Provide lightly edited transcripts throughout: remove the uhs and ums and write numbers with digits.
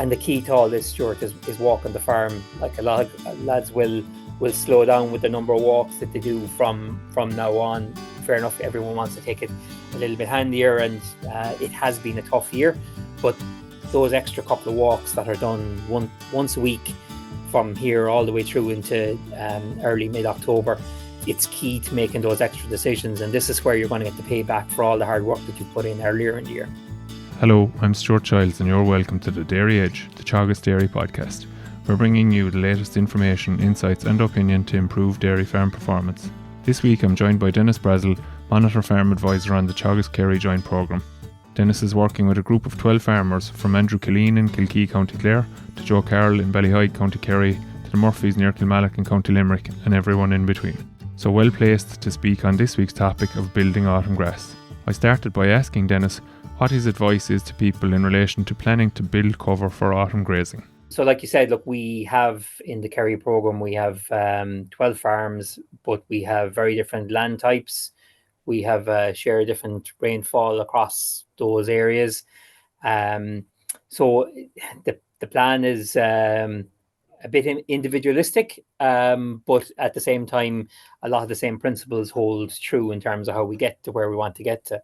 And the key to all this, Stuart, is walking the farm. Like a lot of lads will slow down with the number of walks that they do from now on. Fair enough, everyone wants to take it a little bit handier, and it has been a tough year. But those extra couple of walks that are done once a week from here all the way through into early mid-October, it's key to making those extra decisions. And this is where you're going to get the payback for all the hard work that you put in earlier in the year. Hello, I'm Stuart Childs and you're welcome to the Dairy Edge, the Teagasc Dairy podcast. We're bringing you the latest information, insights and opinion to improve dairy farm performance. This week I'm joined by Denis Brassil, Monitor Farm Advisor on the Teagasc Kerry Joint Programme. Denis is working with a group of 12 farmers from Andrew Killeen in Kilkee, County Clare, to Joe Carroll in Ballyhyde, County Kerry, to the Murphys near Kilmallock in County Limerick, and everyone in between. So well placed to speak on this week's topic of building autumn grass. I started by asking Denis what his advice is to people in relation to planning to build cover for autumn grazing. So like you said, look, we have in the Kerry programme, we have 12 farms, but we have very different land types. We have share different rainfall across those areas. So the plan is a bit individualistic, but at the same time, a lot of the same principles hold true in terms of how we get to where we want to get to.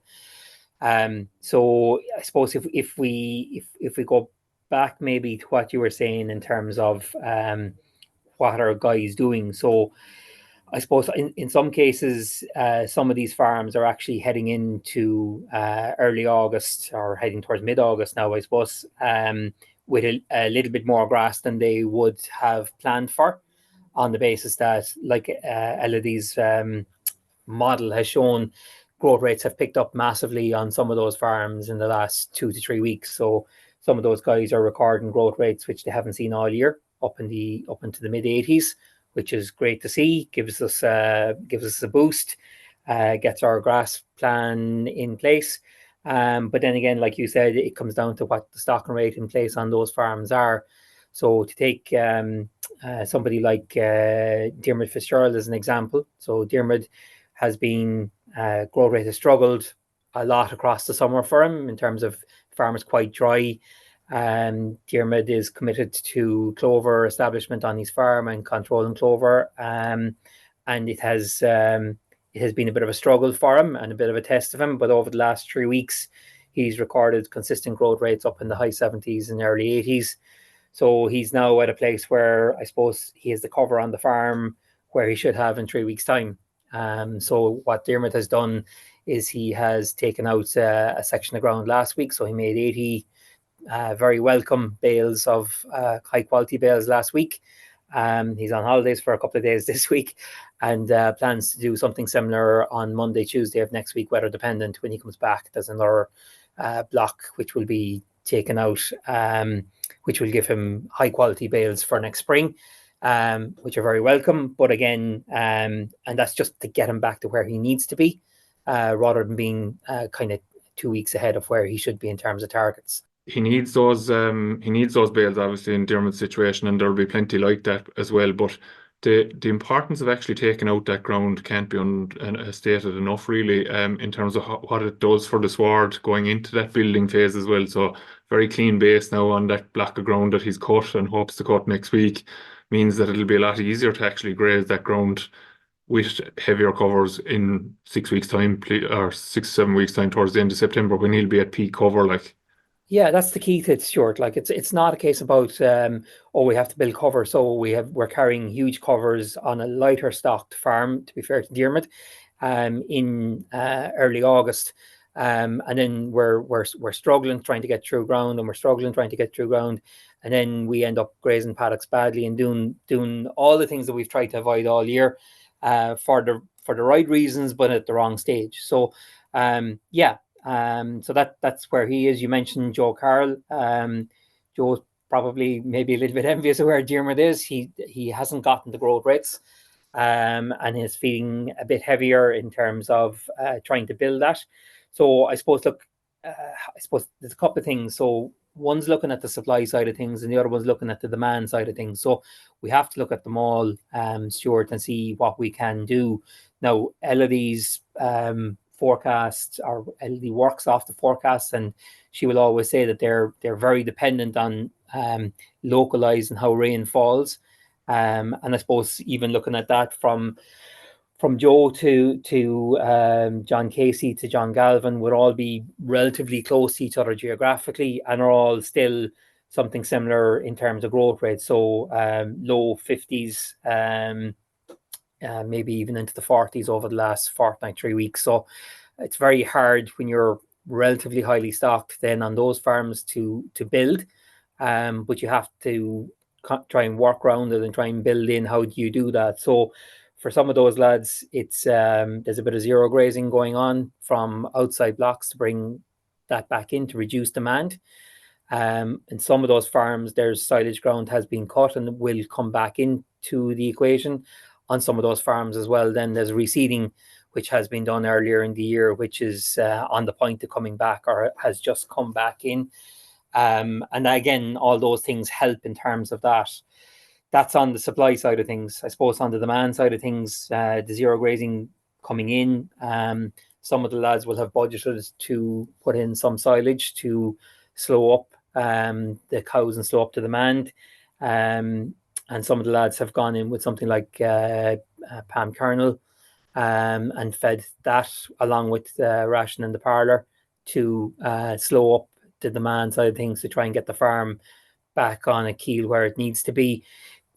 So I suppose if we go back maybe to what you were saying in terms of what are guys doing. So I suppose in some cases, some of these farms are actually heading into early August or heading towards mid-August now, I suppose, with a little bit more grass than they would have planned for, on the basis that, like Elodie's model has shown, growth rates have picked up massively on some of those farms in the last 2 to 3 weeks. So some of those guys are recording growth rates which they haven't seen all year, up into the mid 80s, which is great to see. Gives us a boost, gets our grass plan in place. But then again, like you said, it comes down to what the stocking rate in place on those farms are. So to take somebody like Dermot Fitzgerald as an example. So Dermot has been growth rate has struggled a lot across the summer for him in terms of farmers quite dry. Dermot is committed to clover establishment on his farm and controlling clover, and it has been a bit of a struggle for him and a bit of a test of him. But over the last 3 weeks, he's recorded consistent growth rates up in the high 70s and early 80s. So he's now at a place where I suppose he has the cover on the farm where he should have in 3 weeks' time. So what Dermot has done is he has taken out a section of ground last week. So he made 80 very welcome bales of high quality bales last week. He's on holidays for a couple of days this week and plans to do something similar on Monday, Tuesday of next week, weather dependent. When he comes back, there's another block which will be taken out, which will give him high quality bales for next spring. Which are very welcome, but again, and that's just to get him back to where he needs to be, rather than being kind of 2 weeks ahead of where he should be in terms of targets. He needs those bales obviously in Dermot's situation, and there'll be plenty like that as well. But the importance of actually taking out that ground can't be stated enough, really, in terms of what it does for the sward going into that building phase as well. So very clean base now on that block of ground that he's cut and hopes to cut next week means that it'll be a lot easier to actually graze that ground with heavier covers in 6 weeks' time, or 6-7 weeks' time, towards the end of September, when he'll be at peak cover. Like, yeah, that's the key to it, Stuart. Like it's not a case about we have to build cover. So we're carrying huge covers on a lighter stocked farm, to be fair to Dermot, in early August. And then we're struggling trying to get through ground, and then we end up grazing paddocks badly and doing all the things that we've tried to avoid all year, for the right reasons, but at the wrong stage. So so that's where he is. You mentioned Joe Carroll. Joe's probably maybe a little bit envious of where Dermot is. He hasn't gotten the growth rates, and is feeling a bit heavier in terms of trying to build that. So I suppose there's a couple of things. So one's looking at the supply side of things and the other one's looking at the demand side of things. So we have to look at them all, Stuart, and see what we can do. Now, Elodie's forecast, or Elodie works off the forecasts, and she will always say that they're very dependent on localized in how rain falls. And I suppose even looking at that from Joe to John Casey to John Galvin would all be relatively close to each other geographically and are all still something similar in terms of growth rate. So low 50s, maybe even into the 40s over the last fortnight, 3 weeks. So it's very hard when you're relatively highly stocked then on those farms to build. But you have to try and work around it and try and build in how do you do that. So for some of those lads, it's there's a bit of zero grazing going on from outside blocks to bring that back in to reduce demand. And some of those farms, their silage ground has been cut and will come back into the equation. On some of those farms as well, then there's reseeding, which has been done earlier in the year, which is on the point of coming back or has just come back in. And again, all those things help in terms of that. That's on the supply side of things. I suppose on the demand side of things, the zero grazing coming in, some of the lads will have budgeted to put in some silage to slow up the cows and slow up the demand. And some of the lads have gone in with something like palm kernel and fed that along with ration in the parlour to slow up the demand side of things to try and get the farm back on a keel where it needs to be.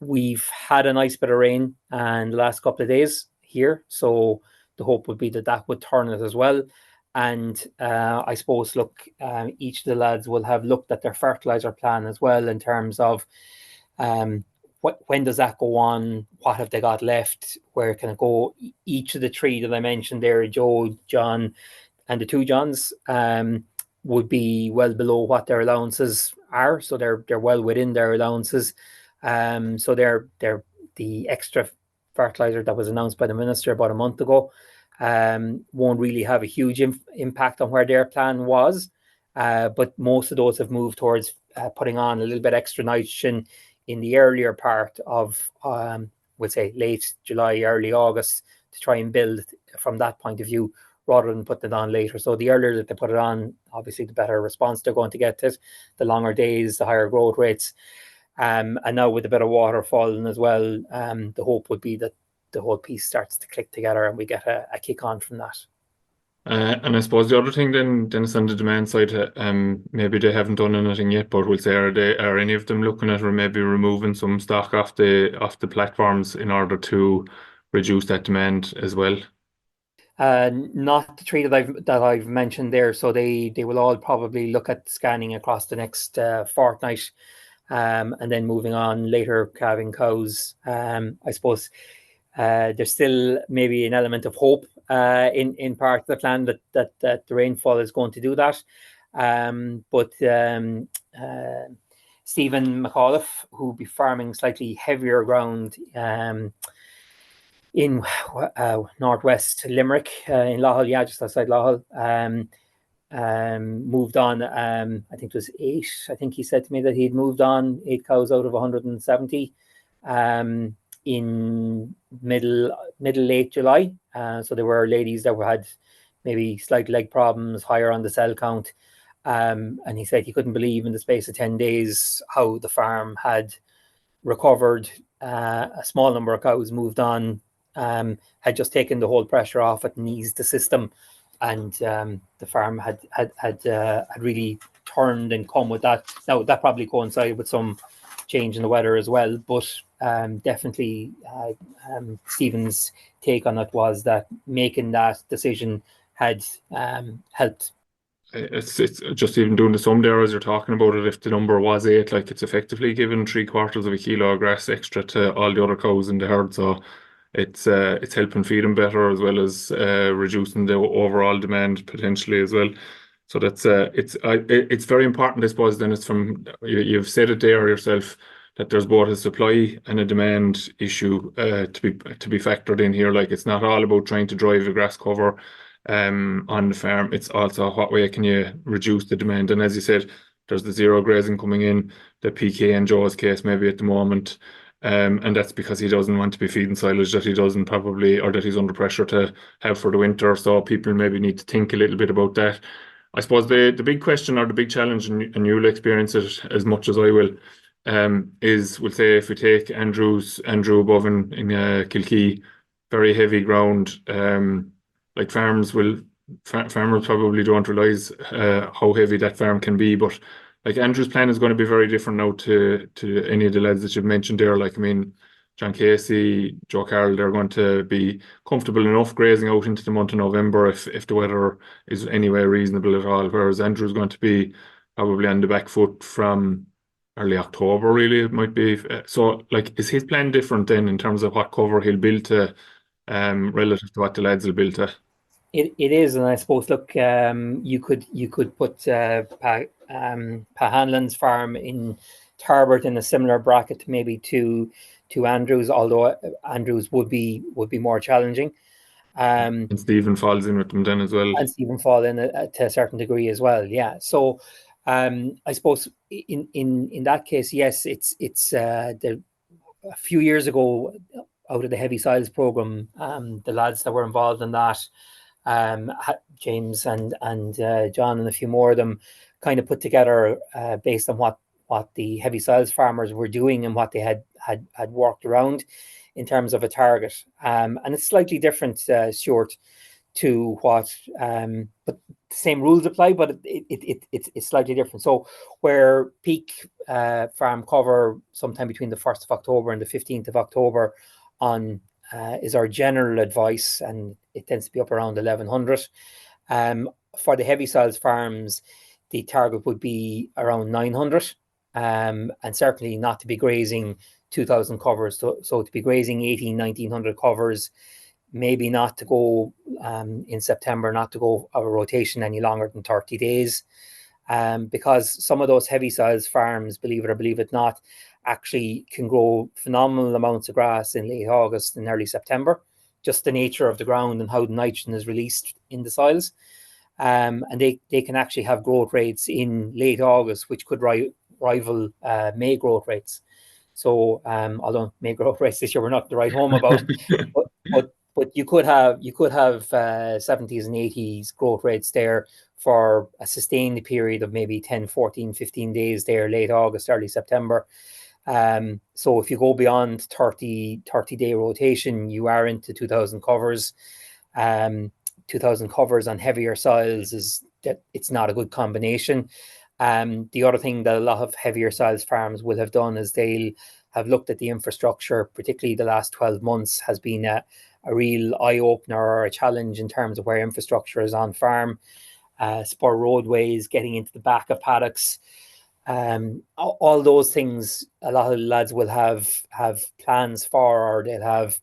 We've had a nice bit of rain in the last couple of days here, so the hope would be that that would turn it as well. And I suppose, look, each of the lads will have looked at their fertiliser plan as well in terms of when does that go on? What have they got left? Where can it go? Each of the three that I mentioned there, Joe, John, and the two Johns, would be well below what their allowances are. So they're well within their allowances. So they're the extra fertilizer that was announced by the minister about a month ago won't really have a huge impact on where their plan was. But most of those have moved towards putting on a little bit extra nitrogen in the earlier part of, we'll say, late July, early August, to try and build from that point of view, rather than putting it on later. So the earlier that they put it on, obviously the better response they're going to get to it, the longer days, the higher growth rates. And now with a bit of water falling as well, the hope would be that the whole piece starts to click together and we get a kick on from that. And I suppose the other thing then, Dennis, on the demand side, maybe they haven't done anything yet, but we'll say, are any of them looking at or maybe removing some stock off the platforms in order to reduce that demand as well? Not the three that I've mentioned there. So they will all probably look at scanning across the next fortnight, and then moving on later, calving cows. I suppose there's still maybe an element of hope in part of the plan that the rainfall is going to do that. But Stephen McAuliffe, who will be farming slightly heavier ground in northwest Limerick, in Lahill, just outside Lahill, moved on. I think it was 8. I think he said to me that he'd moved on 8 cows out of 170 in late July. So there were ladies that had maybe slight leg problems, higher on the cell count. And he said he couldn't believe in the space of 10 days how the farm had recovered. A small number of cows moved on, had just taken the whole pressure off it and eased the system. And the farm had really turned and come with that. Now, that probably coincided with some change in the weather as well, but definitely Stephen's take on it was that making that decision had helped. It's just even doing the sum there as you're talking about it. If the number was 8, like, it's effectively giving 3/4 of a kilo of grass extra to all the other cows in the herd. So it's helping feed them better as well as reducing the overall demand potentially as well. So that's it's very important, I suppose. Then it's you've said it there yourself that there's both a supply and a demand issue to be factored in here. Like, it's not all about trying to drive a grass cover on the farm. It's also what way can you reduce the demand. And as you said, there's the zero grazing coming in, the PK in Joe's case maybe at the moment. And that's because he doesn't want to be feeding silage that he doesn't probably, or that he's under pressure to have for the winter. So people maybe need to think a little bit about that. I suppose the big question or the big challenge, and you'll experience it as much as I will, is we'll say if we take Andrew above in Kilkee, very heavy ground. Like farmers probably don't realise how heavy that farm can be, but like Andrew's plan is going to be very different now to any of the lads that you've mentioned there. Like I mean, John Casey, Joe Carroll, they're going to be comfortable enough grazing out into the month of November if the weather is anyway reasonable at all. Whereas Andrew's going to be probably on the back foot from early October, really, it might be. So, like, is his plan different then in terms of what cover he'll build to, relative to what the lads will build to? It is, and I suppose look, you could put Pa Hanlon's farm in Tarbert in a similar bracket maybe to Andrews, although Andrews would be more challenging. And Stephen falls in with them then as well. And Stephen fall in to a certain degree as well. Yeah. So I suppose in that case, yes, it's a few years ago out of the heavy soils program, the lads that were involved in that, James and John and a few more of them, kind of put together based on what the heavy soils farmers were doing and what they had worked around in terms of a target. And it's slightly different, Stuart, to what, but the same rules apply, but it's slightly different. So where peak farm cover sometime between the 1st of October and the 15th of October on is our general advice, and it tends to be up around 1100. For the heavy soils farms, the target would be around 900, and certainly not to be grazing 2000 covers. So to be grazing 1900 covers, maybe not to go in September, not to go a rotation any longer than 30 days. Because some of those heavy soils farms, believe it or believe it not, actually can grow phenomenal amounts of grass in late August and early September, just the nature of the ground and how the nitrogen is released in the soils. And they can actually have growth rates in late August, which could rival May growth rates. So although May growth rates this year we're not to write home about, but you could have 70s and 80s growth rates there for a sustained period of maybe 10, 14, 15 days there, late August, early September. So if you go beyond 30-day rotation, you are into 2000 covers. 2000 covers on heavier soils is that it's not a good combination. The other thing that a lot of heavier soils farms will have done is they'll have looked at the infrastructure, particularly the last 12 months has been a real eye-opener or a challenge in terms of where infrastructure is on farm, spur roadways, getting into the back of paddocks, all those things. A lot of the lads will have plans for, or they'll have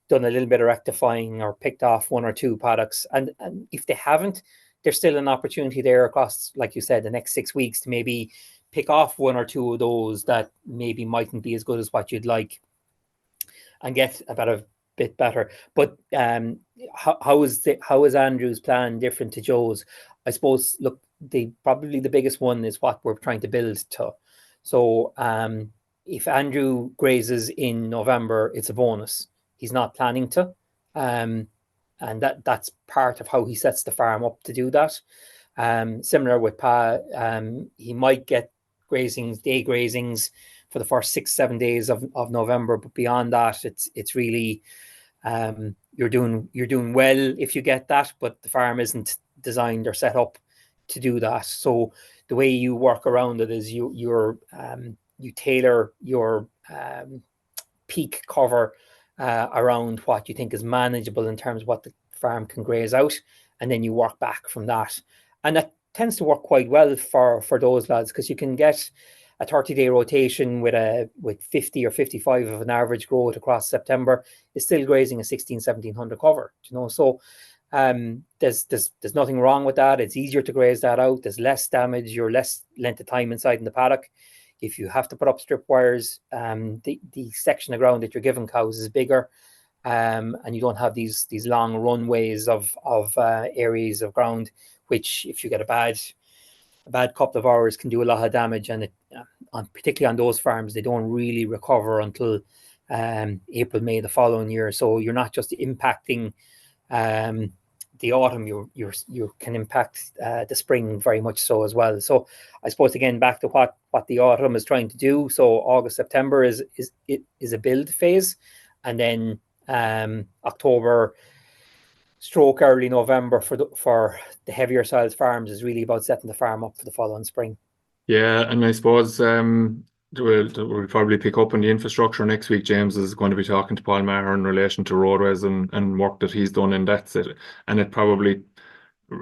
done a little bit of rectifying or picked off one or two paddocks. And if they haven't, there's still an opportunity there across, like you said, the next 6 weeks to maybe pick off one or two of those that maybe mightn't be as good as what you'd like and get about a bit better. But how is Andrew's plan different to Joe's? I suppose, look, probably the biggest one is what we're trying to build to. So if Andrew grazes in November, it's a bonus. He's not planning to. And that's part of how he sets the farm up to do that. Similar with Pa, he might get day grazings for the first 6-7 days of November, but beyond that, it's really you're doing well if you get that, but the farm isn't designed or set up to do that. So the way you work around it is you tailor your peak cover around what you think is manageable in terms of what the farm can graze out, and then you work back from that. And that tends to work quite well for those lads, because you can get a 30-day rotation with 50 or 55 of an average growth across September is still grazing a 1700 cover, so there's nothing wrong with that. It's easier to graze that out. There's less damage, you're less length of time inside in the paddock. If you have to put up strip wires, the section of ground that you're giving cows is bigger, and you don't have these long runways of areas of ground, which if you get a bad couple of hours can do a lot of damage. And particularly on those farms, they don't really recover until April, May the following year. So you're not just impacting the autumn, you can impact the spring very much so as well. So I suppose again back to what the autumn is trying to do. So August, September is a build phase, and then October stroke early November for the heavier size farms is really about setting the farm up for the following spring. Yeah, and I suppose we'll probably pick up on the infrastructure next week. James is going to be talking to Paul Maher in relation to roadways and work that he's done, and that's it. And it probably,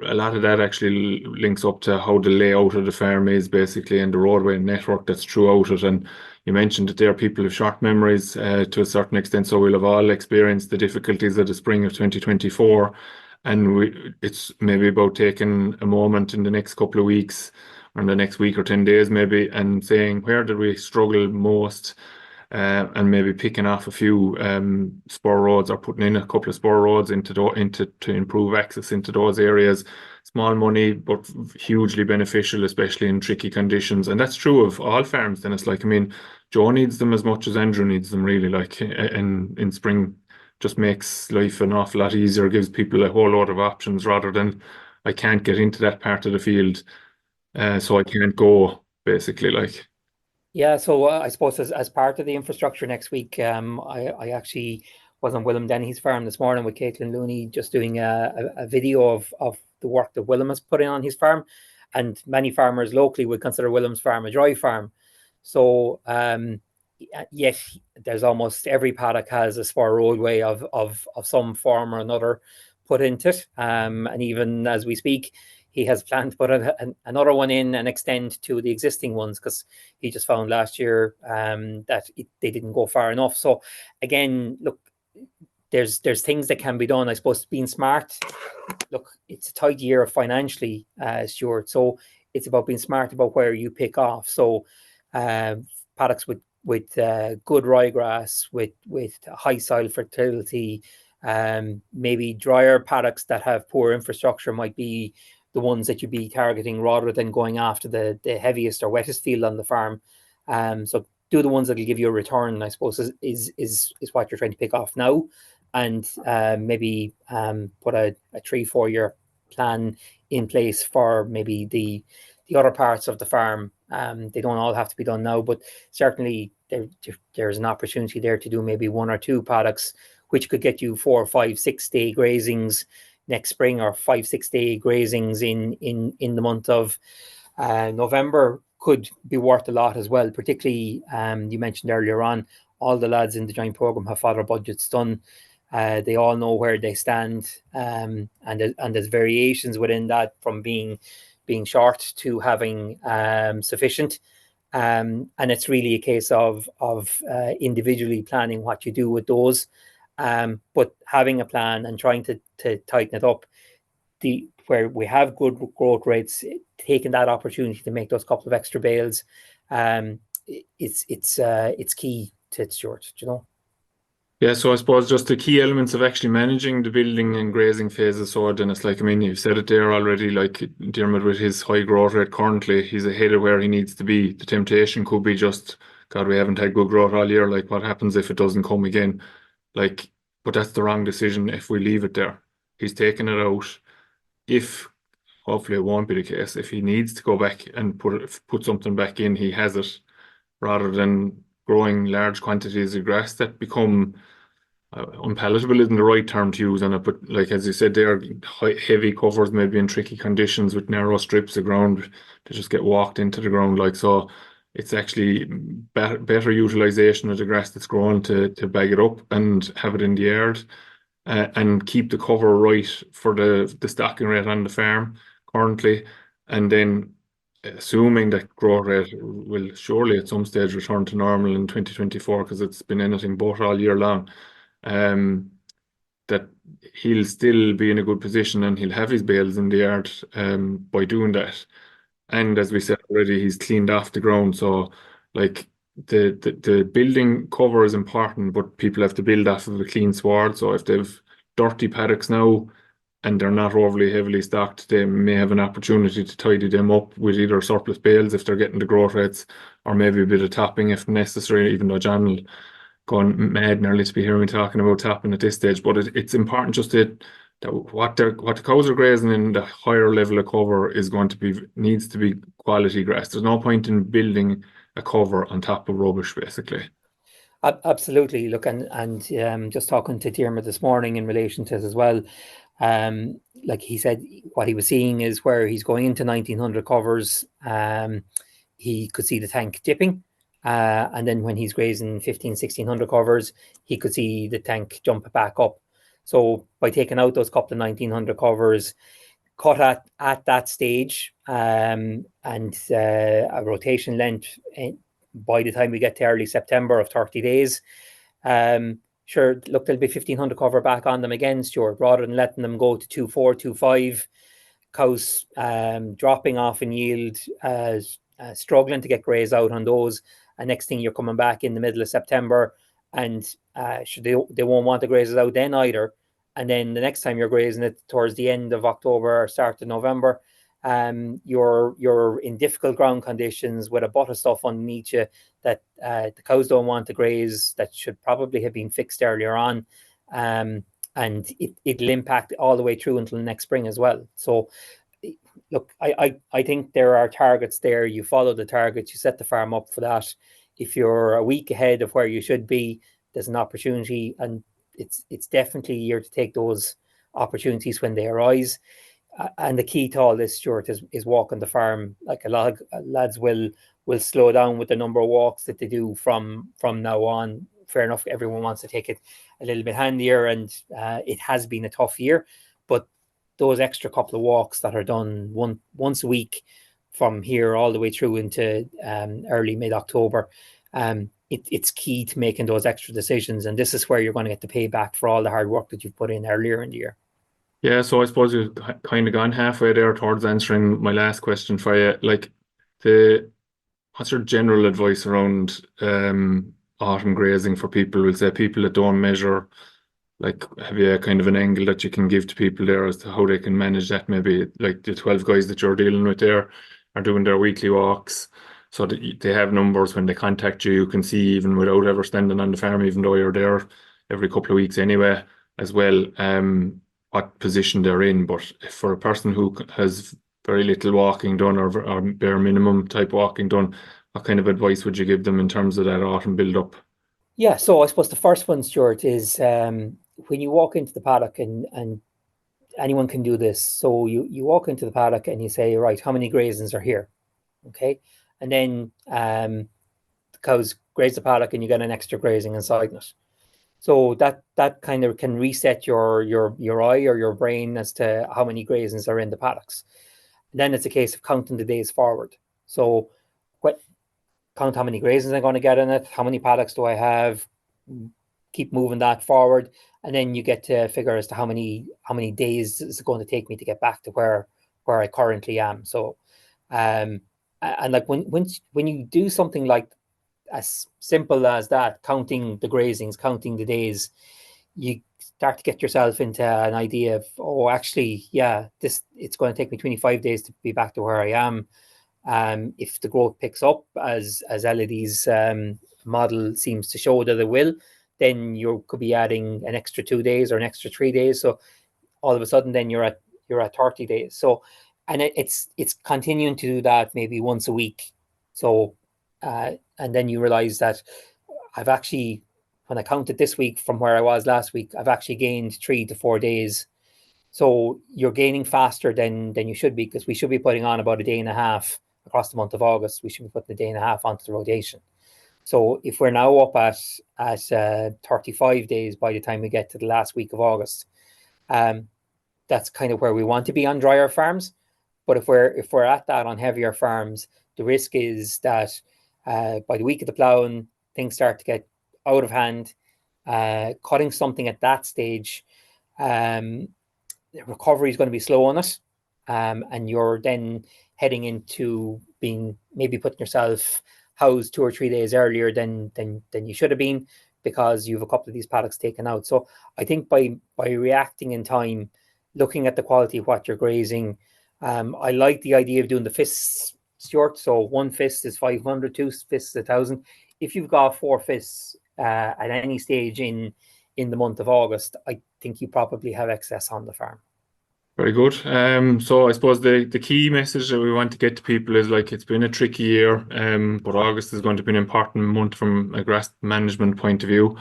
a lot of that actually links up to how the layout of the farm is basically, and the roadway network that's throughout it. And you mentioned that there are people with short memories to a certain extent, so we'll have all experienced the difficulties of the spring of 2024. And it's maybe about taking a moment in the next couple of weeks, or in the next week or 10 days maybe, and saying where did we struggle most, and maybe picking off a few spur roads, or putting in a couple of spur roads to improve access into those areas. Small money, but hugely beneficial, especially in tricky conditions. And that's true of all farms. Then it's like, I mean, Joe needs them as much as Andrew needs them, really. Like in spring, just makes life an awful lot easier, gives people a whole lot of options, rather than I can't get into that part of the field, so I can't go, basically, like. Yeah, so I suppose as part of the infrastructure next week, I actually was on Willem Denny's farm this morning with Caitlin Looney, just doing a video of the work that Willem has put in on his farm. And many farmers locally would consider Willem's farm a dry farm. So yet there's almost every paddock has a spur roadway of some form or another put into it. And even as we speak, he has planned to put another one in and extend to the existing ones, because he just found last year that they didn't go far enough. So again, look, there's things that can be done. I suppose being smart. Look, it's a tight year financially, Stuart. So it's about being smart about where you pick off. So paddocks with good ryegrass, with high soil fertility, maybe drier paddocks that have poor infrastructure might be the ones that you'd be targeting, rather than going after the heaviest or wettest field on the farm. So do the ones that will give you a return, I suppose, is what you're trying to pick off now. And maybe put a 3-4 year plan in place for maybe the other parts of the farm. They don't all have to be done now, but certainly there's an opportunity there to do maybe 1 or 2 paddocks, which could get you 4, 5, 6 day grazings next spring, or 5, 6 day grazings in the month of November, could be worth a lot as well. Particularly, you mentioned earlier on, all the lads in the joint program have fodder budgets done. They all know where they stand, and there's variations within that, from being short to having sufficient. And it's really a case of individually planning what you do with those, but having a plan and trying to tighten it up. Where we have good growth rates, taking that opportunity to make those couple of extra bales, it's key to it, Stuart. You know. Yeah, so I suppose just the key elements of actually managing the building and grazing phases. So then it's like, I mean, you've said it there already, like Dermot with his high growth rate currently, he's ahead of where he needs to be. The temptation could be just, God, we haven't had good growth all year. Like, what happens if it doesn't come again? Like, but that's the wrong decision if we leave it there. He's taking it out. If, hopefully it won't be the case, if he needs to go back and put something back in, he has it, rather than growing large quantities of grass that become unpalatable isn't the right term to use on it, but like as you said, they're heavy covers, maybe in tricky conditions with narrow strips of ground to just get walked into the ground. Like, so it's actually better utilization of the grass that's grown to bag it up and have it in the yard, and keep the cover right for the stocking rate on the farm currently. And then assuming that growth rate will surely at some stage return to normal in 2024, because it's been anything but all year long, that he'll still be in a good position and he'll have his bales in the yard by doing that. And as we said already, he's cleaned off the ground. So like the building cover is important, but people have to build off of a clean sward. So if they've dirty paddocks now and they're not overly heavily stocked, they may have an opportunity to tidy them up with either surplus bales if they're getting the growth rates, or maybe a bit of topping if necessary, even though John will go mad nearly to be hearing me talking about topping at this stage. But it's important just to what the cows are grazing in the higher level of cover needs to be quality grass. There's no point in building a cover on top of rubbish, basically. Absolutely. Look, and just talking to Diarmuid this morning in relation to it as well. Like he said, what he was seeing is where he's going into 1900 covers. He could see the tank dipping, and then when he's grazing 1600 covers, he could see the tank jump back up. So by taking out those couple of 1900 covers, cut at that stage, and a rotation length by the time we get to early September of 30 days. Sure, look, there'll be 1500 cover back on them again, Stuart, rather than letting them go to 2.4, 2.5. Cows dropping off in yield, struggling to get graze out on those. And next thing you're coming back in the middle of September, and they won't want to graze it out then either. And then the next time you're grazing it towards the end of October or start of November, you're in difficult ground conditions with a butt of stuff underneath you that the cows don't want to graze, that should probably have been fixed earlier on. And it'll impact all the way through until the next spring as well. So look, I think there are targets there. You follow the targets, you set the farm up for that. If you're a week ahead of where you should be, there's an opportunity, and it's definitely a year to take those opportunities when they arise. And the key to all this, Stuart, is walking the farm. Like a lot of lads will slow down with the number of walks that they do from now on. Fair enough, everyone wants to take it a little bit handier, and it has been a tough year. But those extra couple of walks that are done once a week from here all the way through into early mid-October, it's key to making those extra decisions. And this is where you're going to get the payback for all the hard work that you've put in earlier in the year. Yeah, so I suppose you've kind of gone halfway there towards answering my last question for you. Like, what's your general advice around autumn grazing for people? We'll say people that don't measure. Like, have you kind of an angle that you can give to people there as to how they can manage that? Maybe like the 12 guys that you're dealing with there are doing their weekly walks, so that they have numbers when they contact you. You can see even without ever standing on the farm, even though you're there every couple of weeks anyway, as well. What position they're in. But for a person who has very little walking done or bare minimum type walking done, what kind of advice would you give them in terms of that autumn build up? Yeah, so I suppose the first one, Stuart, is when you walk into the paddock, and anyone can do this. So you walk into the paddock and you say, right, how many grazings are here? Okay. And then the cows graze the paddock and you get an extra grazing inside it. So that kind of can reset your eye or your brain as to how many grazings are in the paddocks. And then it's a case of counting the days forward. So count how many grazings I'm going to get in it, how many paddocks do I have, keep moving that forward, and then you get to figure as to how many days is it going to take me to get back to where I currently am. So and like when you do something like as simple as that, counting the grazings, counting the days, you start to get yourself into an idea of, oh, actually, yeah, it's going to take me 25 days to be back to where I am. If the growth picks up as LED's model seems to show that it will, then you could be adding an extra 2 days or an extra 3 days. So all of a sudden, then you're at 30 days. So, and it's continuing to do that maybe once a week. So, and then you realize that I've actually, when I counted this week from where I was last week, I've actually gained 3 to 4 days. So you're gaining faster than you should be, because we should be putting on about a day and a half across the month of August. We should be putting a day and a half onto the rotation. So if we're now up at 35 days by the time we get to the last week of August, that's kind of where we want to be on drier farms. But if we're at that on heavier farms, the risk is that by the week of the ploughing, things start to get out of hand. Cutting something at that stage, the recovery is going to be slow on it, and you're then heading into being maybe putting yourself housed 2 or 3 days earlier than you should have been, because you have a couple of these paddocks taken out. So I think by reacting in time, looking at the quality of what you're grazing, I like the idea of doing the fists, Stuart. So 1 fist is 500, 2 fists is 1,000. If you've got 4 fists at any stage in the month of August, I think you probably have excess on the farm. Very good. So I suppose the key message that we want to get to people is, like, it's been a tricky year, but August is going to be an important month from a grass management point of view.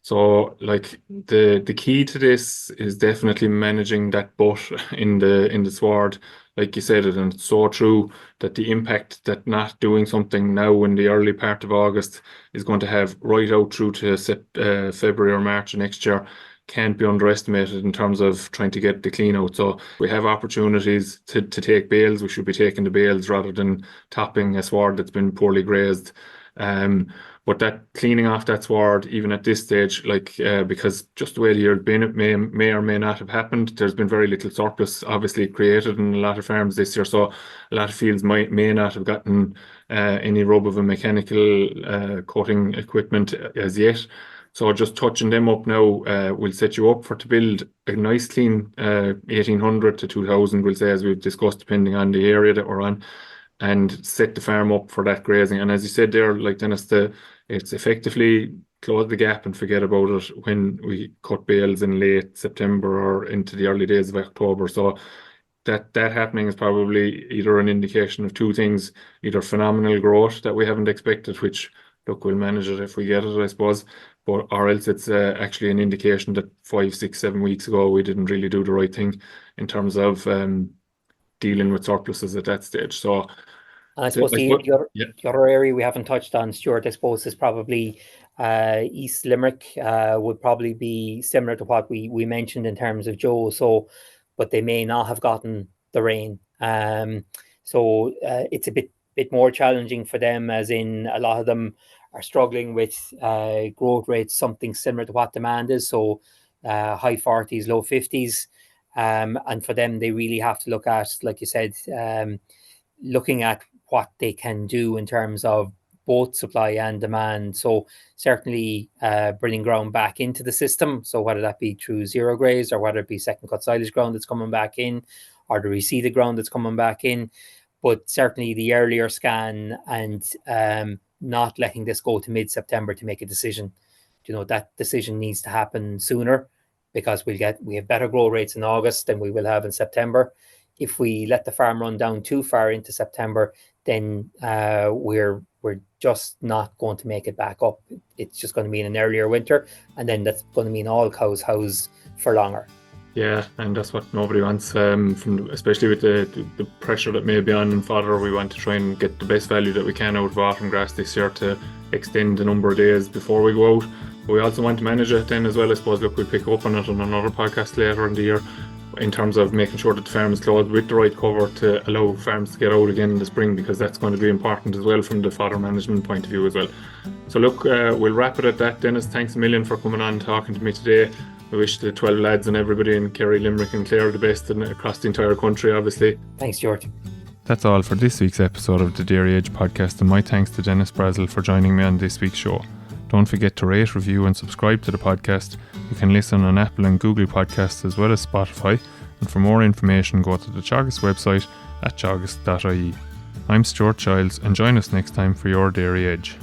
So, like, the key to this is definitely managing that butt in the sward, like you said it, and it's so true that the impact that not doing something now in the early part of August is going to have right out through to February or March of next year can't be underestimated in terms of trying to get the clean out. So we have opportunities to take bales. We should be taking the bales rather than topping a sward that's been poorly grazed. But that cleaning off that sward, even at this stage, like, because just the way the year has been, it may or may not have happened. There's been very little surplus obviously created in a lot of farms this year, so a lot of fields may not have gotten any rub of a mechanical coating equipment as yet. So just touching them up now will set you up to build a nice clean 1800 to 2000, we'll say, as we've discussed, depending on the area that we're on, and set the farm up for that grazing. And as you said there, like Dennis, it's effectively close the gap and forget about it when we cut bales in late September or into the early days of October. So that happening is probably either an indication of two things: either phenomenal growth that we haven't expected, which, look, we'll manage it if we get it, I suppose, or else it's actually an indication that 5, 6, 7 weeks ago we didn't really do the right thing in terms of dealing with surpluses at that stage. So, and I suppose the other area we haven't touched on, Stuart, I suppose, is probably East Limerick. Would probably be similar to what we mentioned in terms of Joe. So, but they may not have gotten the rain. So it's a bit more challenging for them, as in a lot of them are struggling with growth rates, something similar to what demand is. So high 40s, low 50s. And for them, they really have to look at, like you said, looking at what they can do in terms of both supply and demand. So certainly bringing ground back into the system. So whether that be through zero graze, or whether it be second cut silage ground that's coming back in, or the reseeded ground that's coming back in. But certainly the earlier scan and not letting this go to mid-September to make a decision. That decision needs to happen sooner, because we have better grow rates in August than we will have in September. If we let the farm run down too far into September, then we're just not going to make it back up. It's just going to mean an earlier winter, and then that's going to mean all cows house for longer. Yeah, and that's what nobody wants, especially with the pressure that may be on in fodder. We want to try and get the best value that we can out of autumn grass this year to extend the number of days before we go out. But we also want to manage it then as well, I suppose. Look, we'll pick up on it on another podcast later in the year, in terms of making sure that the farm is closed with the right cover to allow farms to get out again in the spring, because that's going to be important as well from the fodder management point of view as well. So look, we'll wrap it at that. Dennis, thanks a million for coming on and talking to me today. I wish the 12 lads and everybody in Kerry, Limerick and Clare the best, and across the entire country, obviously. Thanks, Stuart. That's all for this week's episode of the Dairy Edge podcast, and my thanks to Denis Brassil for joining me on this week's show. Don't forget to rate, review and subscribe to the podcast. You can listen on Apple and Google Podcasts as well as Spotify. And for more information, go to the Teagasc website at teagasc.ie. I'm Stuart Childs, and join us next time for your Dairy Edge.